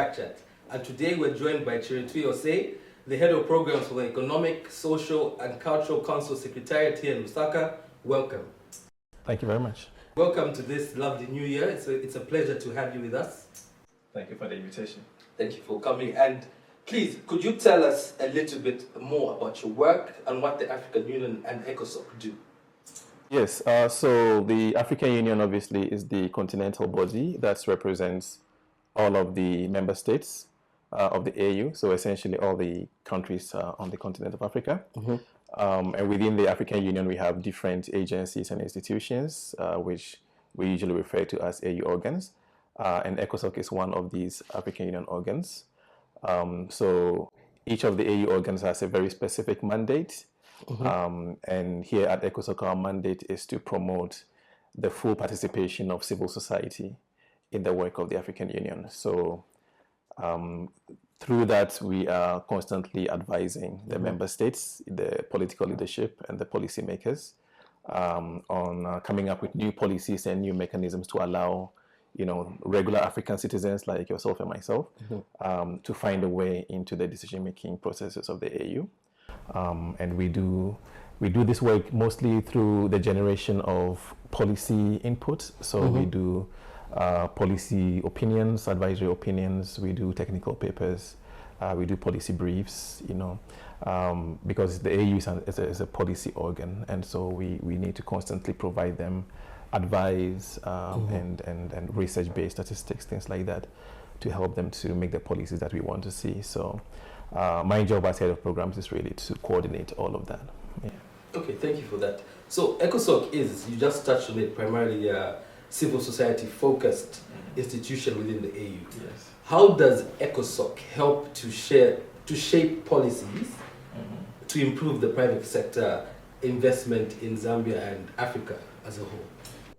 BackChat. And today we're joined by Kyeretwei Osei, the Head of Programs for the Economic, Social and Cultural Council Secretariat here in Lusaka. Welcome. Thank you very much. Welcome to this lovely new year. It's a pleasure to have you with us. Thank you for the invitation. Thank you for coming. And please, could you tell us a little bit more about your work and what the African Union and ECOSOCC do? Yes, so the African Union obviously is the continental body that represents all of the member states of the AU, so essentially all the countries on the continent of Africa. And within the African Union, we have different agencies and institutions, which we usually refer to as AU organs. And ECOSOCC is one of these African Union organs. So each of the AU organs has a very specific mandate. And here at ECOSOCC, our mandate is to promote the full participation of civil society in the work of the African Union. So through that, we are constantly advising the member states, the political leadership and the policymakers on coming up with new policies and new mechanisms to allow regular African citizens like yourself and myself to find a way into the decision-making processes of the AU. And we do this work mostly through the generation of policy input. So we do policy opinions, advisory opinions, we do technical papers, we do policy briefs, because the AU is a policy organ, and so we need to constantly provide them advice and research-based statistics, things like that, to help them to make the policies that we want to see. So my job as head of programs is really to coordinate all of that. Yeah. Okay, thank you for that. So ECOSOCC is, you just touched on it, primarily a civil society focused institution within the AU. Yes. How does ECOSOCC help to shape policies to improve the private sector investment in Zambia and Africa as a whole?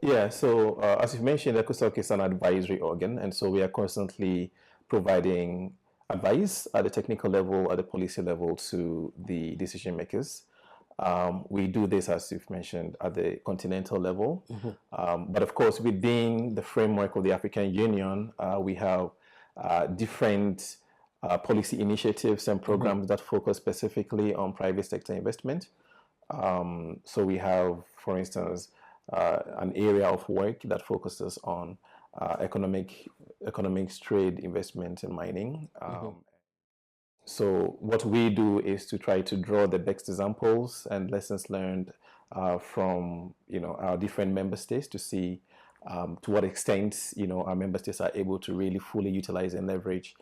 Yeah, so as you've mentioned, ECOSOCC is an advisory organ, and so we are constantly providing advice at the technical level, at the policy level to the decision makers. We do this, as you've mentioned, at the continental level. But of course, within the framework of the African Union, we have different policy initiatives and programs that focus specifically on private sector investment. So we have, for instance, an area of work that focuses on economics, trade, investment, and mining. So what we do is to try to draw the best examples and lessons learned from our different member states to see to what extent our member states are able to really fully utilize and leverage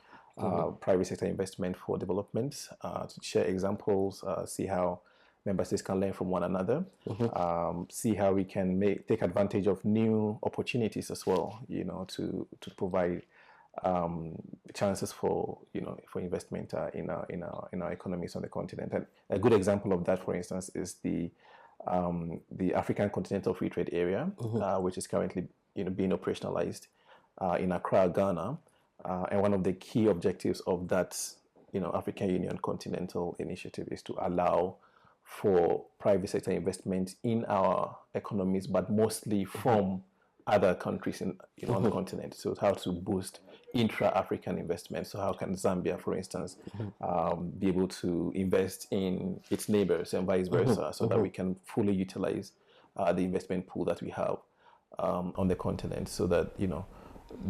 private sector investment for development, to share examples, see how member states can learn from one another, see how we can take advantage of new opportunities as well, to provide chances for investment in our economies on the continent. And a good example of that, for instance, is the African Continental Free Trade Area, which is currently being operationalized in Accra, Ghana. And one of the key objectives of that African Union Continental Initiative is to allow for private sector investment in our economies, but mostly from other countries on the continent. So how to boost intra-African investment. So how can Zambia, for instance, be able to invest in its neighbors and vice versa, so that we can fully utilize the investment pool that we have on the continent, so that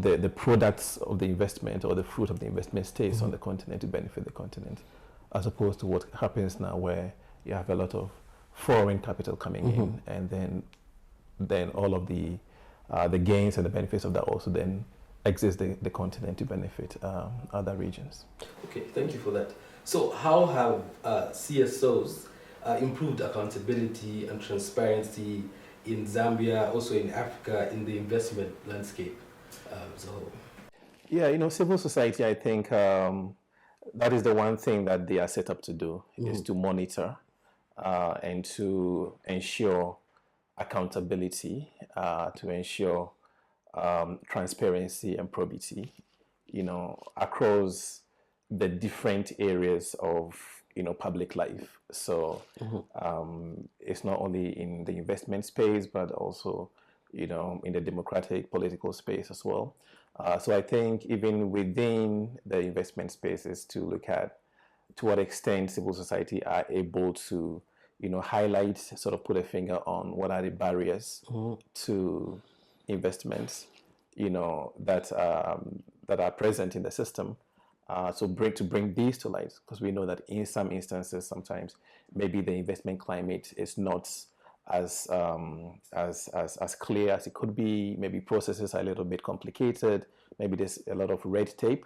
the products of the investment or the fruit of the investment stays on the continent to benefit the continent, as opposed to what happens now, where you have a lot of foreign capital coming in, and then all of the gains and the benefits of that also then exist the continent to benefit other regions. Okay, thank you for that. So how have CSOs improved accountability and transparency in Zambia, also in Africa, in the investment landscape as a whole? Yeah, civil society, I think that is the one thing that they are set up to do, is to monitor and to ensure accountability, to ensure transparency and probity, across the different areas of public life. So it's not only in the investment space, but also in the democratic political space as well. So I think even within the investment spaces to look at to what extent civil society are able to, highlight, sort of put a finger on what are the barriers to investments, that are present in the system. So bring these to light, because we know that in some instances, sometimes maybe the investment climate is not as clear as it could be. Maybe processes are a little bit complicated. Maybe there's a lot of red tape.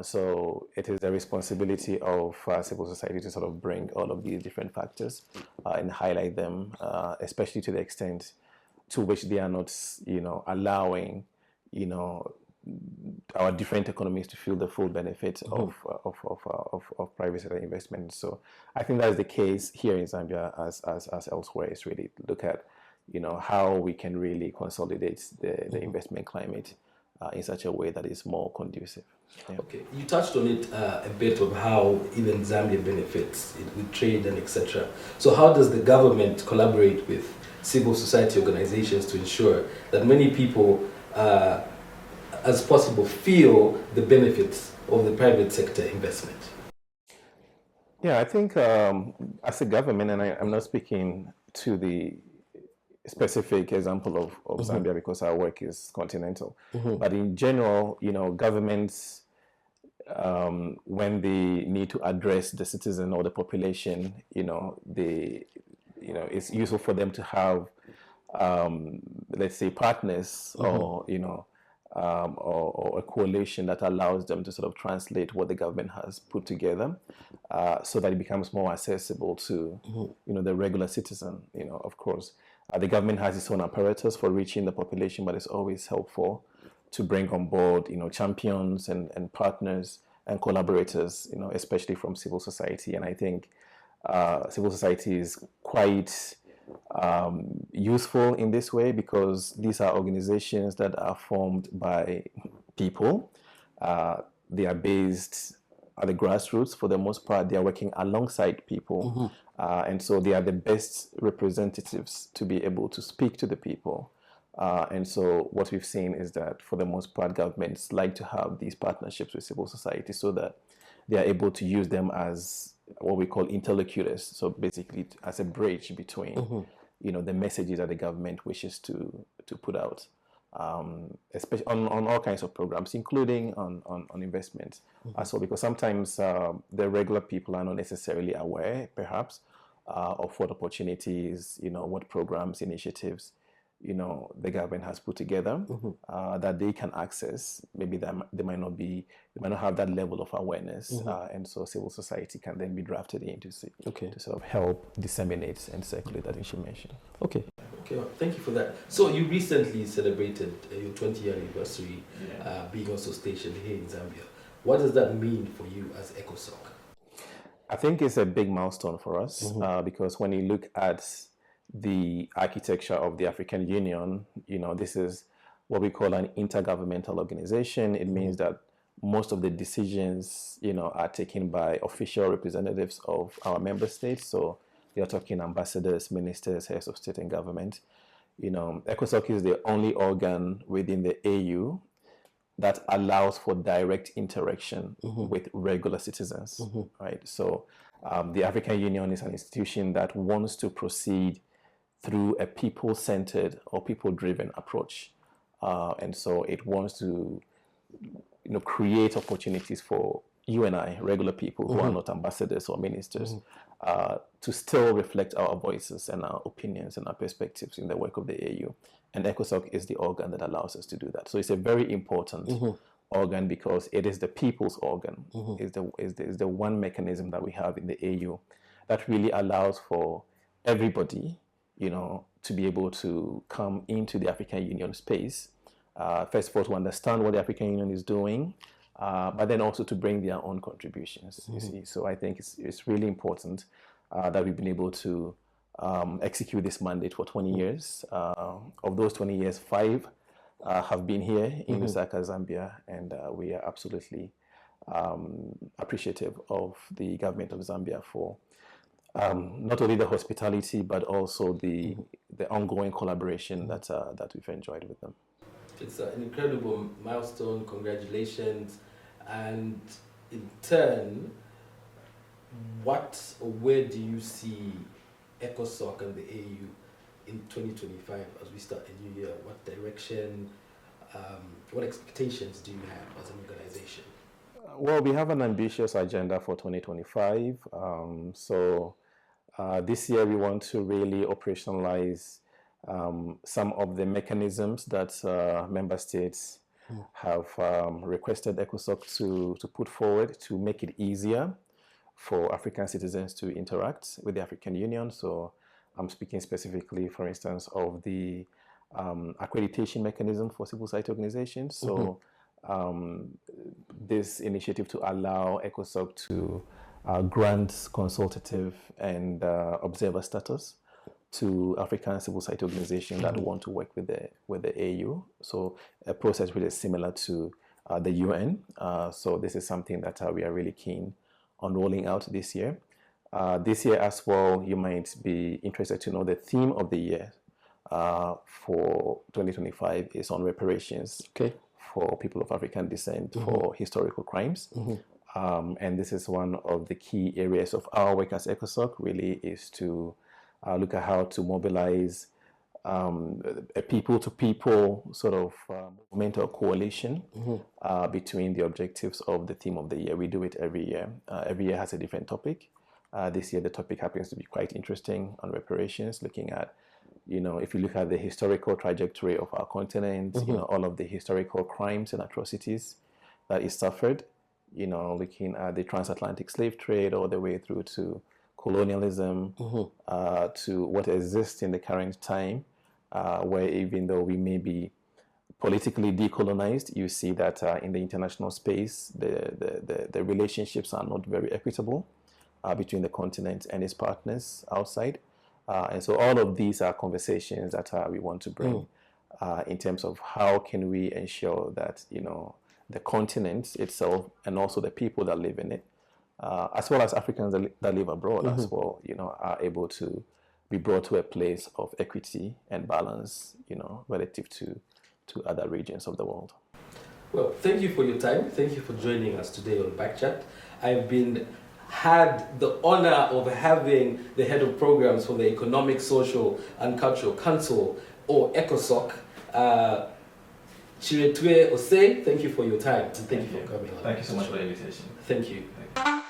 So it is the responsibility of civil society to sort of bring all of these different factors and highlight them, especially to the extent to which they are not, allowing, our different economies to feel the full benefit of private sector investment. So I think that is the case here in Zambia as elsewhere. Is really look at, how we can really consolidate the investment climate in such a way that is more conducive. Yeah. Okay, you touched on it a bit of how even Zambia benefits with trade and etc. So how does the government collaborate with civil society organizations to ensure that many people as possible feel the benefits of the private sector investment? Yeah, I think as a government, and I'm not speaking to the specific example of Zambia because our work is continental, but in general, governments, when they need to address the citizen or the population, it's useful for them to have, let's say, partners or or a coalition that allows them to sort of translate what the government has put together, so that it becomes more accessible to the regular citizen. Of course, the government has its own apparatus for reaching the population, but it's always helpful to bring on board champions and partners and collaborators, especially from civil society. And I think civil society is quite useful in this way, because these are organizations that are formed by people. They are based at the grassroots for the most part. They are working alongside people, and so they are the best representatives to be able to speak to the people. And so what we've seen is that for the most part, governments like to have these partnerships with civil society so that they are able to use them as what we call interlocutors. So basically as a bridge between, the messages that the government wishes to put out, especially on all kinds of programs, including on investments as well, because sometimes the regular people are not necessarily aware, perhaps, of what opportunities, what programs, initiatives, the government has put together that they can access. Maybe they might not have that level of awareness, and so civil society can then be drafted in to sort of help disseminate and circulate that information. Okay, well, thank you for that. So you recently celebrated your 20-year anniversary, being also stationed here in Zambia. What does that mean for you as ECOSOCC? I think it's a big milestone for us, because when you look at the architecture of the African Union, this is what we call an intergovernmental organization. It means that most of the decisions, are taken by official representatives of our member states. So you're talking ambassadors, ministers, heads of state and government. ECOSOCC is the only organ within the AU that allows for direct interaction with regular citizens, right? So the African Union is an institution that wants to proceed through a people-centered or people-driven approach. And so it wants to create opportunities for you and I, regular people who are not ambassadors or ministers, to still reflect our voices and our opinions and our perspectives in the work of the AU. And ECOSOCC is the organ that allows us to do that. So it's a very important organ, because it is the people's organ. Is the one mechanism that we have in the AU that really allows for everybody, to be able to come into the African Union space. First of all, to understand what the African Union is doing, but then also to bring their own contributions, you see. So I think it's really important that we've been able to execute this mandate for 20 years. Of those 20 years, 5 have been here in Lusaka, Zambia, and we are absolutely appreciative of the government of Zambia for not only the hospitality, but also the ongoing collaboration that we've enjoyed with them. It's an incredible milestone. Congratulations. And in turn, what or where do you see ECOSOCC and the AU in 2025 as we start a new year? What direction, what expectations do you have as an organization? Well, we have an ambitious agenda for 2025. This year we want to really operationalize some of the mechanisms that member states have requested ECOSOCC to put forward to make it easier for African citizens to interact with the African Union. So I'm speaking specifically, for instance, of the accreditation mechanism for civil society organizations. So this initiative to allow ECOSOCC to grant consultative and observer status to African civil society organizations that want to work with the AU. So a process really similar to the UN. So this is something that we are really keen on rolling out this year. This year as well, you might be interested to know the theme of the year for 2025 is on reparations for people of African descent for historical crimes. And this is one of the key areas of our work as ECOSOCC, really is to look at how to mobilize a people-to-people sort of movement or coalition between the objectives of the theme of the year. We do it every year. Every year has a different topic. This year the topic happens to be quite interesting on reparations, looking at, if you look at the historical trajectory of our continent, all of the historical crimes and atrocities that is suffered, looking at the transatlantic slave trade all the way through to colonialism, to what exists in the current time, where even though we may be politically decolonized, you see that in the international space, the relationships are not very equitable between the continent and its partners outside. And so all of these are conversations that we want to bring in terms of how can we ensure that, the continent itself and also the people that live in it, as well as Africans that live abroad as well, are able to be brought to a place of equity and balance, relative to other regions of the world. Well, thank you for your time. Thank you for joining us today on BackChat. I've had the honor of having the head of programs for the Economic, Social and Cultural Council, or ECOSOCC, Kyeretwei Osei. Thank you for your time and thank you for coming on. Thank you so much for the invitation. Thank you.